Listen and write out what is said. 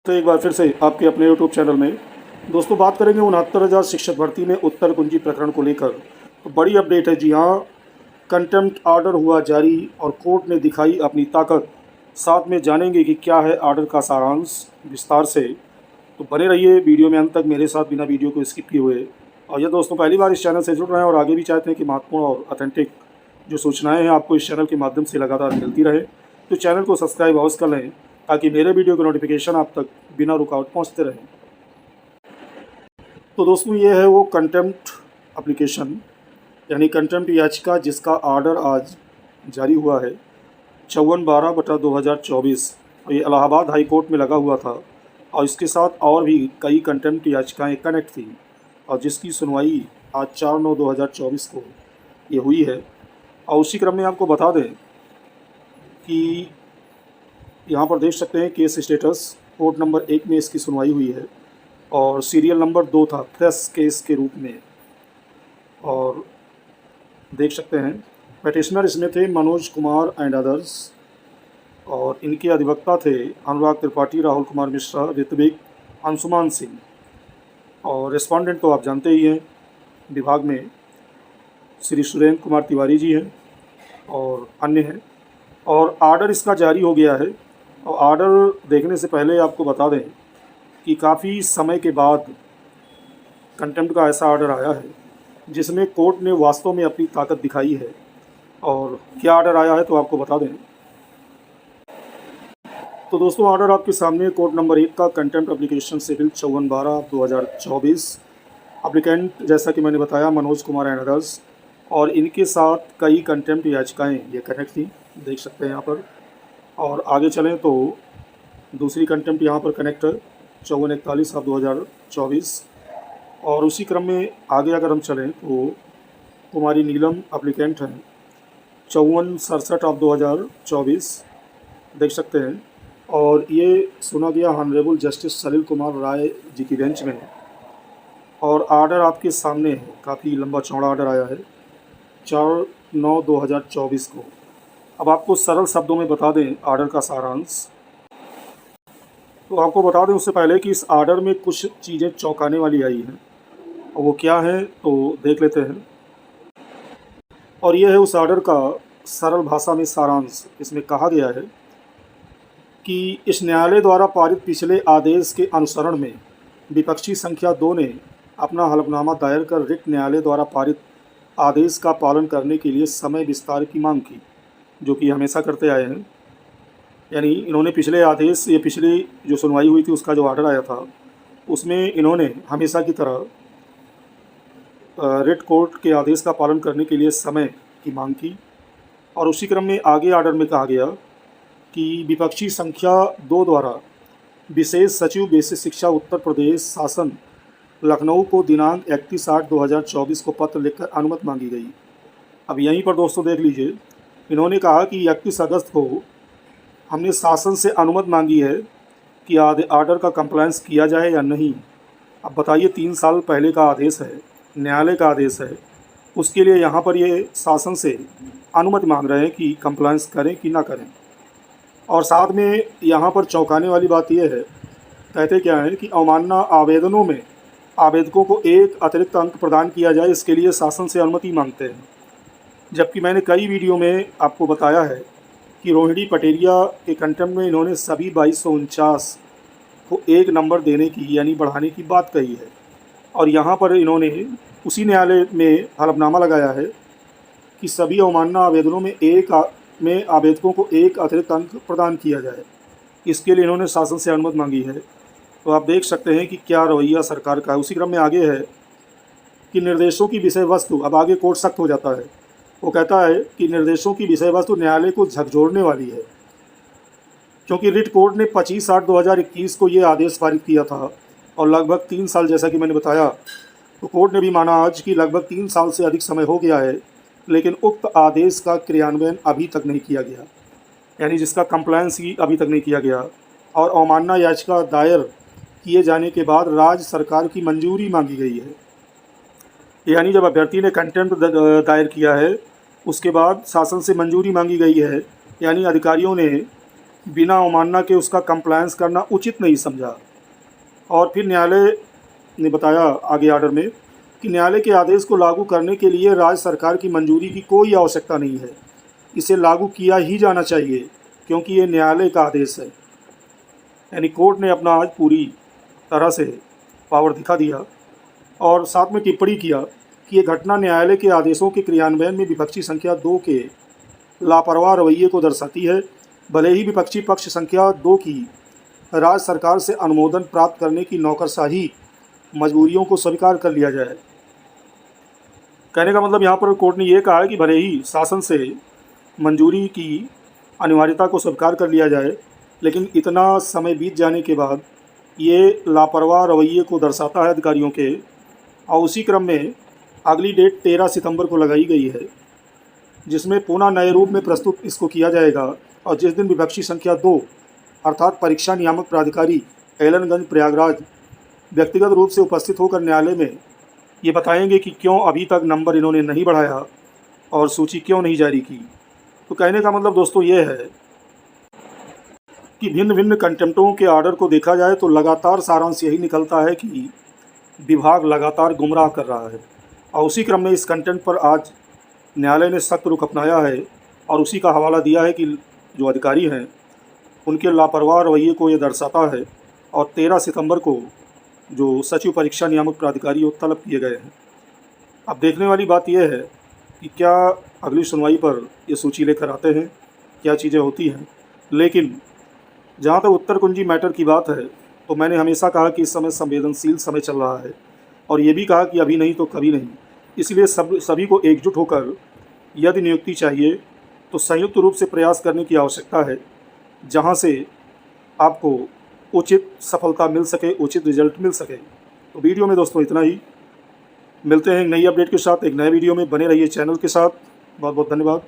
तो एक बार फिर से आपके अपने यूट्यूब चैनल में दोस्तों बात करेंगे 69,000 शिक्षक भर्ती में उत्तर कुंजी प्रकरण को लेकर। तो बड़ी अपडेट है जी हाँ, कंटेम्प्ट ऑर्डर हुआ जारी और कोर्ट ने दिखाई अपनी ताकत। साथ में जानेंगे कि क्या है ऑर्डर का सारांश विस्तार से। तो बने रहिए वीडियो में अंत तक मेरे साथ बिना वीडियो को स्किप किए हुए। और यह दोस्तों पहली बार इस चैनल से जुड़ रहे हैं और आगे भी चाहते हैं कि महत्वपूर्ण और ऑथेंटिक जो सूचनाएँ हैं आपको इस चैनल के माध्यम से लगातार मिलती रहे, तो चैनल को सब्सक्राइब अवश्य कर लें ताकि मेरे वीडियो के नोटिफिकेशन आप तक बिना रुकावट पहुंचते रहें। तो दोस्तों ये है वो कंटेम्प्ट एप्लीकेशन यानी कंटेम्प्ट याचिका जिसका ऑर्डर आज जारी हुआ है 54/12/2024। और ये इलाहाबाद हाई कोर्ट में लगा हुआ था और इसके साथ और भी कई कंटेम्प्ट याचिकाएँ कनेक्ट थी और जिसकी सुनवाई आज 4/9/2024 को ये हुई है। और उसी क्रम में आपको बता दें कि यहाँ पर देख सकते हैं केस स्टेटस कोर्ट नंबर 1 में इसकी सुनवाई हुई है और सीरियल नंबर 2 था फ्रेश केस के रूप में। और देख सकते हैं पेटिशनर इसमें थे मनोज कुमार एंड अदर्स और इनके अधिवक्ता थे अनुराग त्रिपाठी, राहुल कुमार मिश्रा, ऋत्विक, अंशुमान सिंह। और रिस्पॉन्डेंट तो आप जानते ही हैं विभाग में श्री सुरेंद्र कुमार तिवारी जी हैं और अन्य हैं। और आर्डर इसका जारी हो गया है। और आर्डर देखने से पहले आपको बता दें कि काफ़ी समय के बाद कंटेम्प्ट का ऐसा आर्डर आया है जिसमें कोर्ट ने वास्तव में अपनी ताकत दिखाई है। और क्या आर्डर आया है तो आपको बता दें। तो दोस्तों आर्डर आपके सामने कोर्ट नंबर 1 का कंटेम्प्ट एप्लीकेशन सिविल 54/12/2024। एप्लीकेंट जैसा कि मैंने बताया मनोज कुमार एंड अदर्स और इनके साथ कई कंटेम्प्ट याचिकाएँ ये कनेक्ट थी, देख सकते हैं यहाँ पर। और आगे चलें तो दूसरी कंटेम्प्ट यहाँ पर कनेक्ट है 54/41/2024। और उसी क्रम में आगे अगर हम चलें तो कुमारी नीलम एप्लीकेंट हैं 54/67/2024, देख सकते हैं। और ये सुना गया ऑनरेबल जस्टिस सलील कुमार राय जी की बेंच में। और आर्डर आपके सामने है, काफ़ी लंबा चौड़ा आर्डर आया है 4/9/2024 को। अब आपको सरल शब्दों में बता दें आर्डर का सारांश। तो आपको बता दें उससे पहले कि इस आर्डर में कुछ चीज़ें चौंकाने वाली आई हैं और वो क्या हैं तो देख लेते हैं। और ये है उस आर्डर का सरल भाषा में सारांश। इसमें कहा गया है कि इस न्यायालय द्वारा पारित पिछले आदेश के अनुसरण में विपक्षी संख्या 2 ने अपना हलफनामा दायर कर रिट न्यायालय द्वारा पारित आदेश का पालन करने के लिए समय विस्तार की मांग की, जो कि हमेशा करते आए हैं। यानी इन्होंने पिछले आदेश ये पिछली जो सुनवाई हुई थी उसका जो ऑर्डर आया था उसमें इन्होंने हमेशा की तरह रिट कोर्ट के आदेश का पालन करने के लिए समय की मांग की। और उसी क्रम में आगे ऑर्डर में कहा गया कि विपक्षी संख्या 2 द्वारा विशेष सचिव बेसिक शिक्षा उत्तर प्रदेश शासन लखनऊ को दिनांक 31/8/2024 को पत्र लिखकर अनुमति मांगी गई। अब यहीं पर दोस्तों देख लीजिए, इन्होंने कहा कि 31 अगस्त को हमने शासन से अनुमति मांगी है कि आर्डर का कंप्लायंस किया जाए या नहीं। अब बताइए 3 साल पहले का आदेश है, न्यायालय का आदेश है, उसके लिए यहाँ पर ये शासन से अनुमति मांग रहे हैं कि कंप्लायंस करें कि ना करें। और साथ में यहाँ पर चौंकाने वाली बात यह है, कहते क्या है कि अवमानना आवेदनों में आवेदकों को एक अतिरिक्त अंक प्रदान किया जाए, इसके लिए शासन से अनुमति मांगते हैं। जबकि मैंने कई वीडियो में आपको बताया है कि रोहिणी पटेरिया के कंटेम्प्ट में इन्होंने सभी 2249 को एक नंबर देने की यानी बढ़ाने की बात कही है। और यहाँ पर इन्होंने उसी न्यायालय में हलफनामा लगाया है कि सभी अवमानना आवेदनों में आवेदकों को एक अतिरिक्त अंक प्रदान किया जाए, इसके लिए इन्होंने शासन से अनुमति मांगी है। तो आप देख सकते हैं कि क्या रवैया सरकार का है। उसी क्रम में आगे है कि निर्देशों की विषय वस्तु, अब आगे कोर्ट सख्त हो जाता है। वो कहता है कि निर्देशों की विषय वस्तु न्यायालय को झकझोरने वाली है, क्योंकि रिट कोर्ट ने 25/8/2021 को ये आदेश पारित किया था और लगभग 3 साल, जैसा कि मैंने बताया, तो कोर्ट ने भी माना आज कि लगभग 3 साल से अधिक समय हो गया है, लेकिन उक्त आदेश का क्रियान्वयन अभी तक नहीं किया गया, यानी जिसका कंप्लायंस ही अभी तक नहीं किया गया। और अवमानना याचिका दायर किए जाने के बाद राज्य सरकार की मंजूरी मांगी गई है। यानी जब अभ्यर्थी ने कंटेम्प्ट दायर किया है उसके बाद शासन से मंजूरी मांगी गई है, यानी अधिकारियों ने बिना अवमानना के उसका कंप्लायंस करना उचित नहीं समझा। और फिर न्यायालय ने बताया आगे आर्डर में कि न्यायालय के आदेश को लागू करने के लिए राज्य सरकार की मंजूरी की कोई आवश्यकता नहीं है, इसे लागू किया ही जाना चाहिए क्योंकि ये न्यायालय का आदेश है। यानी कोर्ट ने अपना आज पूरी तरह से पावर दिखा दिया और साथ में टिप्पणी किया कि ये घटना न्यायालय के आदेशों के क्रियान्वयन में विपक्षी संख्या 2 के लापरवाह रवैये को दर्शाती है। भले ही विपक्षी पक्ष संख्या 2 की राज्य सरकार से अनुमोदन प्राप्त करने की नौकरशाही मजबूरियों को स्वीकार कर लिया जाए। कहने का मतलब यहाँ पर कोर्ट ने यह कहा है कि भले ही शासन से मंजूरी की अनिवार्यता को स्वीकार कर लिया जाए, लेकिन इतना समय बीत जाने के बाद ये लापरवाह रवैये को दर्शाता है अधिकारियों के। और उसी क्रम में अगली डेट 13 सितंबर को लगाई गई है, जिसमें पुनः नए रूप में प्रस्तुत इसको किया जाएगा। और जिस दिन विपक्षी संख्या 2 अर्थात परीक्षा नियामक प्राधिकारी एलनगंज प्रयागराज व्यक्तिगत रूप से उपस्थित होकर न्यायालय में ये बताएंगे कि क्यों अभी तक नंबर इन्होंने नहीं बढ़ाया और सूची क्यों नहीं जारी की। तो कहने का मतलब दोस्तों ये है कि भिन्न भिन्न कंटेम्प्टों के आर्डर को देखा जाए तो लगातार सारांश यही निकलता है कि विभाग लगातार गुमराह कर रहा है। और उसी क्रम में इस कंटेंट पर आज न्यायालय ने सख्त रुख अपनाया है और उसी का हवाला दिया है कि जो अधिकारी हैं उनके लापरवाह रवैये को ये दर्शाता है। और 13 सितंबर को जो सचिव परीक्षा नियामक प्राधिकारी वो तलब किए गए हैं। अब देखने वाली बात यह है कि क्या अगली सुनवाई पर ये सूची लेकर आते हैं, क्या चीज़ें होती हैं। लेकिन जहाँ तक उत्तर कुंजी मैटर की बात है तो मैंने हमेशा कहा कि इस समय संवेदनशील समय चल रहा है और ये भी कहा कि अभी नहीं तो कभी नहीं। इसलिए सभी को एकजुट होकर यदि नियुक्ति चाहिए तो संयुक्त रूप से प्रयास करने की आवश्यकता है, जहाँ से आपको उचित सफलता मिल सके, उचित रिजल्ट मिल सके। तो वीडियो में दोस्तों इतना ही। मिलते हैं एक नई अपडेट के साथ एक नए वीडियो में। बने रहिए चैनल के साथ। बहुत बहुत धन्यवाद।